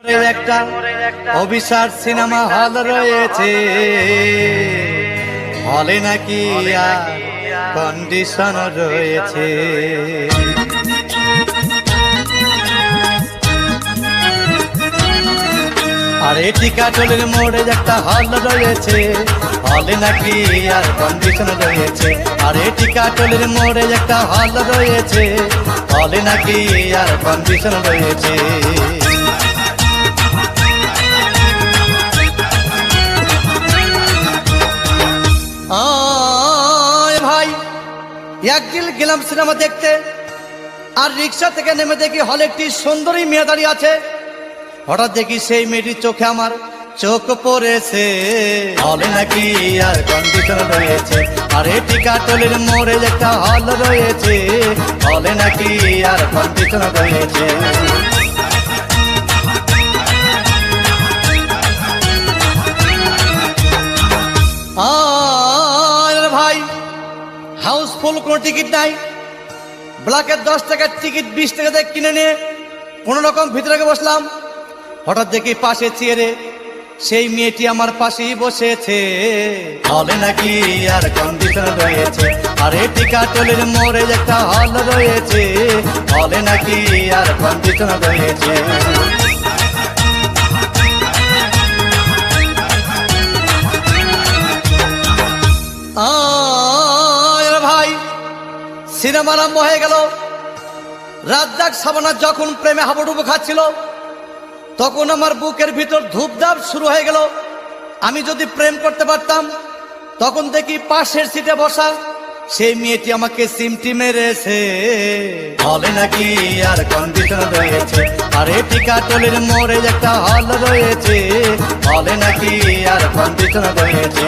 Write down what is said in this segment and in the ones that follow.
একটা অভিশাপ cinema hall রয়েছে, হলে নাকি কন্ডিশন রয়েছে। আরে টিকাটলের মোড়ে একটা হল রয়েছে, হলে নাকি আর কন্ডিশন রয়েছে। আরে টিকাটলের মোড়ে একটা হল রয়েছে, হলে নাকি আর কন্ডিশন রয়েছে। ভাই একদিন গেলাম সিনেমা দেখতে, আর রিক্সা থেকে নেমে দেখি হলে একটি সুন্দরী মেয়ে দাঁড়িয়ে আছে। হঠাৎ দেখি সেই মেয়েটির চোখে আমার চোখ পড়েছে, হলে নাকি আর কন্ডিশন রয়েছে। আরে টিকাটলের মোড়ে একটা হল রয়েছে, হলে নাকি আর কন্ডিশন রয়েছে। ভাই হাউসফুল কোনো টিকিট নাই, ব্ল্যাকের 10 টাকার টিকিট 20 টাকা দিয়ে কিনে নিয়ে কোনো রকম ভিতরে বসলাম। হঠাৎ দেখি পাশে চেয়ারে সেই মেয়েটি আমার পাশেই বসেছে, হলে নাকি আর কন্ডিশন রয়েছে। আরে টিকাটলের মোড়ে একটা হল রয়েছে, হলে নাকি আর কন্ডিশন রয়েছে। ভাই সিনেমা আরম্ভ হয়ে গেল। রাজ্জাক শাবানা যখন প্রেমে হাবুডুবু খাচ্ছিল, তখন আমার বুকের ভিতর ধূপধাপ শুরু হয়ে গেল। আমি যদি প্রেম করতে পারতাম, তখন দেখি পাশের সিটে বসা সেই মেয়েটি আমাকে সিমটি মেরেছে, হলে নাকি আর কন্ডিশন রয়েছে। আরে টিকাটলের মোড়ে একটা হল রয়েছে, হলে নাকি আর কন্ডিশন রয়েছে।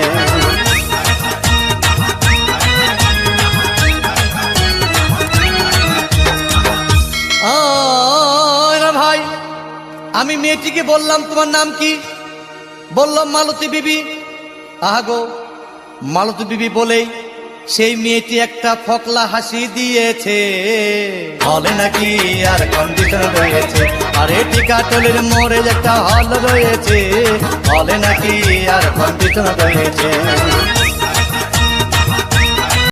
ভাই আমি মেয়েটিকে বললাম, তোমার নাম কি? বললাম মালতী বিবি। আহাগো, মালতী বিবি বলেই সেই মেয়েটি একটা ফকলা হাসি দিয়েছে, হলে নাকি আর কন্ডিশন রয়েছে। আরে টিকাটলের মোড়ে একটা হল রয়েছে, হলে নাকি আর কন্ডিশন রয়েছে।